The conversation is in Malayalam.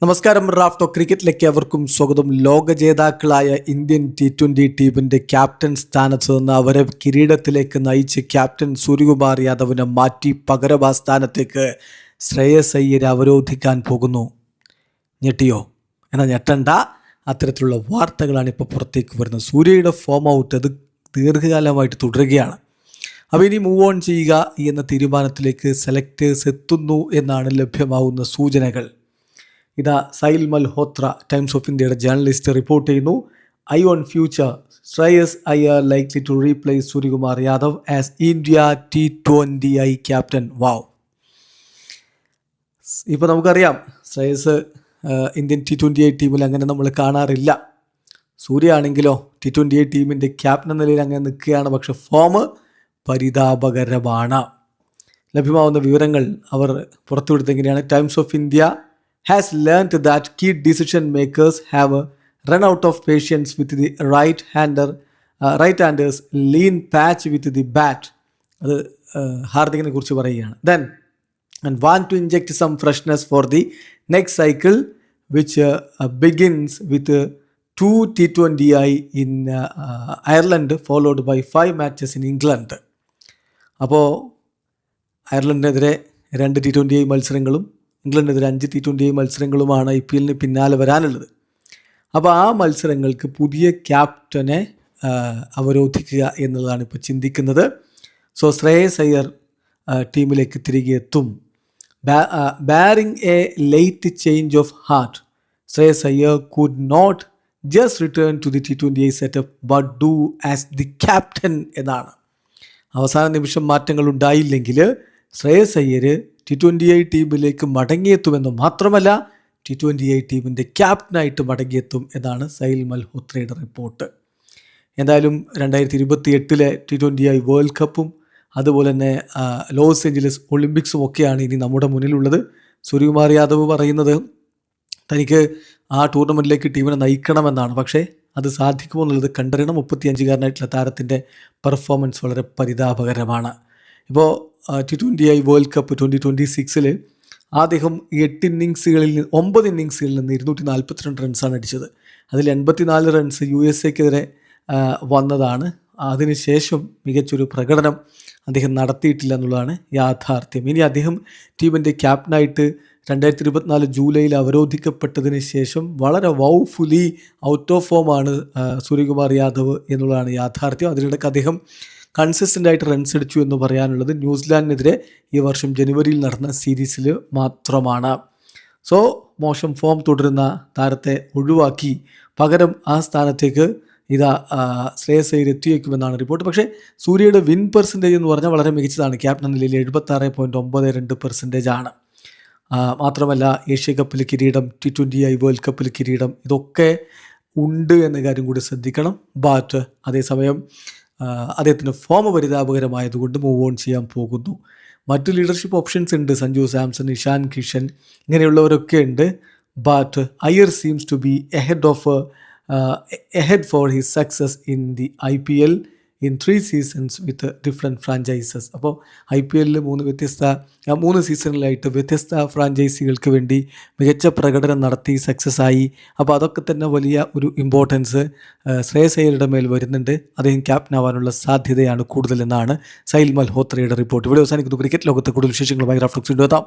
നമസ്കാരം. റാഫ്റ്റോ ക്രിക്കറ്റിലേക്ക് അവർക്കും സ്വാഗതം. ലോക ജേതാക്കളായ ഇന്ത്യൻ T20 ടീമിൻ്റെ ക്യാപ്റ്റൻ സ്ഥാനത്ത് നിന്ന് അവരെ കിരീടത്തിലേക്ക് നയിച്ച് ക്യാപ്റ്റൻ സൂര്യകുമാർ യാദവിനെ മാറ്റി പകരം ആ സ്ഥാനത്തേക്ക് ശ്രേയസ് അയ്യരെ അവരോധിക്കാൻ പോകുന്നു. ഞെട്ടിയോ? എന്നാൽ ഞെട്ടണ്ട, അത്തരത്തിലുള്ള വാർത്തകളാണ് ഇപ്പോൾ പുറത്തേക്ക് വരുന്നത്. സൂര്യയുടെ ഫോം ഔട്ട് അത് ദീർഘകാലമായിട്ട് തുടരുകയാണ്. അപ്പോൾ ഇനി മൂവ് ഓൺ ചെയ്യുക എന്ന തീരുമാനത്തിലേക്ക് സെലക്ടേഴ്സ് എത്തുന്നു എന്നാണ് ലഭ്യമാവുന്ന സൂചനകൾ. ഇതാ സൈൽ മൽഹോത്ര ടൈംസ് ഓഫ് ഇന്ത്യയുടെ ജേർണലിസ്റ്റ് റിപ്പോർട്ട് ചെയ്യുന്നു. Eye on future Shreyas Iyer likely to replace Suryakumar Yadav as India T20 captain. Wow! ഇപ്പോൾ നമുക്കറിയാം ശ്രേയസ് ഇന്ത്യൻ T20 ടീമിൽ അങ്ങനെ നമ്മൾ കാണാറില്ല. സൂര്യ ആണെങ്കിലോ T20 ടീമിൻ്റെ ക്യാപ്റ്റൻ എന്ന നിലയിൽ അങ്ങനെ നിൽക്കുകയാണ്. പക്ഷെ ഫോം പരിതാപകരമാണ്. ലഭ്യമാവുന്ന വിവരങ്ങൾ അവർ പുറത്തുവിടുത്തെങ്ങനെയാണ്. Times of India has learned that key decision makers have run out of patience with the right-handers lean patch with the bat. അത് ഹാർദിക്കിനെ കുറിച്ച് പറയുകയാണ്. Then and want to inject some freshness for the next cycle which begins with 2 T20I in Ireland followed by 5 matches in England. അപ്പോൾ അയർലൻഡിനെതിരെ 2 T20I മത്സരങ്ങളും ഇംഗ്ലണ്ടിനെതിരെ 5 T20 മത്സരങ്ങളുമാണ് IPL പിന്നാലെ വരാനുള്ളത്. അപ്പോൾ ആ മത്സരങ്ങൾക്ക് പുതിയ ക്യാപ്റ്റനെ അവരോധിക്കുക എന്നുള്ളതാണ് ഇപ്പോൾ ചിന്തിക്കുന്നത്. സോ ശ്രേയസ് അയ്യർ ടീമിലേക്ക് തിരികെ എത്തും. Barring a late change of heart, Shreyas Iyer could not just return to the T20 setup but do as the captain എന്നാണ്. അവസാന നിമിഷം മാറ്റങ്ങൾ ഉണ്ടായില്ലെങ്കിൽ ശ്രേയസ് അയ്യർ T20 ടീമിലേക്ക് മടങ്ങിയെത്തുമെന്ന് മാത്രമല്ല T20 ടീമിൻ്റെ ക്യാപ്റ്റനായിട്ട് മടങ്ങിയെത്തും എന്നാണ് സൈൽ മൽഹോത്രയുടെ റിപ്പോർട്ട്. എന്തായാലും 2028 T20 വേൾഡ് കപ്പും അതുപോലെ തന്നെ ലോസ് ഏഞ്ചലസ് ഒളിമ്പിക്സും ഒക്കെയാണ് ഇനി നമ്മുടെ മുന്നിലുള്ളത്. സൂര്യകുമാർ യാദവ് പറയുന്നത് തനിക്ക് ആ ടൂർണമെൻറ്റിലേക്ക് ടീമിനെ നയിക്കണമെന്നാണ്. പക്ഷേ അത് സാധിക്കുമോ എന്നുള്ളത് കണ്ടറിയണം. 35-കാരനായിട്ടുള്ള താരത്തിൻ്റെ പെർഫോമൻസ് വളരെ പരിതാപകരമാണ്. ഇപ്പോൾ T20 വേൾഡ് കപ്പ് 2026 അദ്ദേഹം 9 ഇന്നിങ്സുകളിൽ നിന്ന് 242 റൺസാണ് അടിച്ചത്. അതിൽ 84 റൺസ് USA വന്നതാണ്. അതിനുശേഷം മികച്ചൊരു പ്രകടനം അദ്ദേഹം നടത്തിയിട്ടില്ല എന്നുള്ളതാണ് യാഥാർത്ഥ്യം. ഇനി അദ്ദേഹം ടീമിൻ്റെ ക്യാപ്റ്റനായിട്ട് 2024 ജൂലൈയിൽ അവരോധിക്കപ്പെട്ടതിന് ശേഷം വളരെ വൗഫുള്ളി ഔട്ട് ഓഫ് ഫോമാണ് സൂര്യകുമാർ യാദവ് എന്നുള്ളതാണ് യാഥാർത്ഥ്യം. അതിനിടയ്ക്ക് അദ്ദേഹം കൺസിസ്റ്റൻ്റ് ആയിട്ട് റൺസ് അടിച്ചു എന്ന് പറയാനുള്ളത് ന്യൂസിലാൻഡിനെതിരെ ഈ വർഷം ജനുവരിയിൽ നടന്ന സീരീസിൽ മാത്രമാണ്. സോ മോശം ഫോം തുടരുന്ന താരത്തെ ഒഴിവാക്കി പകരം ആ സ്ഥാനത്തേക്ക് ഇതാ ശ്രേയസ് അയ്യർ എത്തിയേക്കുമെന്നാണ് റിപ്പോർട്ട്. പക്ഷേ സൂര്യയുടെ വിൻ പെർസെൻറ്റേജ് എന്ന് പറഞ്ഞാൽ വളരെ മികച്ചതാണ്. ക്യാപ്റ്റൻ നിലയിൽ 76.92% ആണ്. മാത്രമല്ല ഏഷ്യ കപ്പിൽ കിരീടം, T20 വേൾഡ് കപ്പിൽ കിരീടം, ഇതൊക്കെ ഉണ്ട് എന്ന കാര്യം കൂടി ശ്രദ്ധിക്കണം. ബട്ട് അതേസമയം അദ്ദേഹത്തിൻ്റെ ഫോം പരിതാപകരമായതുകൊണ്ട് മൂവ് ഓൺ ചെയ്യാൻ പോകുന്നു. മറ്റു ലീഡർഷിപ്പ് ഓപ്ഷൻസ് ഉണ്ട്. സഞ്ജു സാംസൺ, ഇഷാൻ കിഷൻ ഇങ്ങനെയുള്ളവരൊക്കെ ഉണ്ട്. But Iyer seems to be ahead for his success in the IPL in 3 seasons with different franchises. അപ്പോൾ IPL 3 സീസണിലായിട്ട് വ്യത്യസ്ത ഫ്രാഞ്ചൈസികൾക്ക് വേണ്ടി മികച്ച പ്രകടനം നടത്തി സക്സസ് ആയി. അപ്പോൾ അതൊക്കെ തന്നെ വലിയ ഒരു ഇമ്പോർട്ടൻസ് ശ്രേയസ് അയ്യരുടെ മേൽ വരുന്നുണ്ട്. അദ്ദേഹം ക്യാപ്റ്റൻ ആവാനുള്ള സാധ്യതയാണ് കൂടുതലെന്നാണ് സൈൽ മൽഹോത്രയുടെ റിപ്പോർട്ട്. ഇവിടെ അവസാനിക്കുന്നു. ക്രിക്കറ്റ് ലോകത്തെ കൂടുതൽ വിശേഷങ്ങളുമായി റാഫ്റ്റോ എത്താം.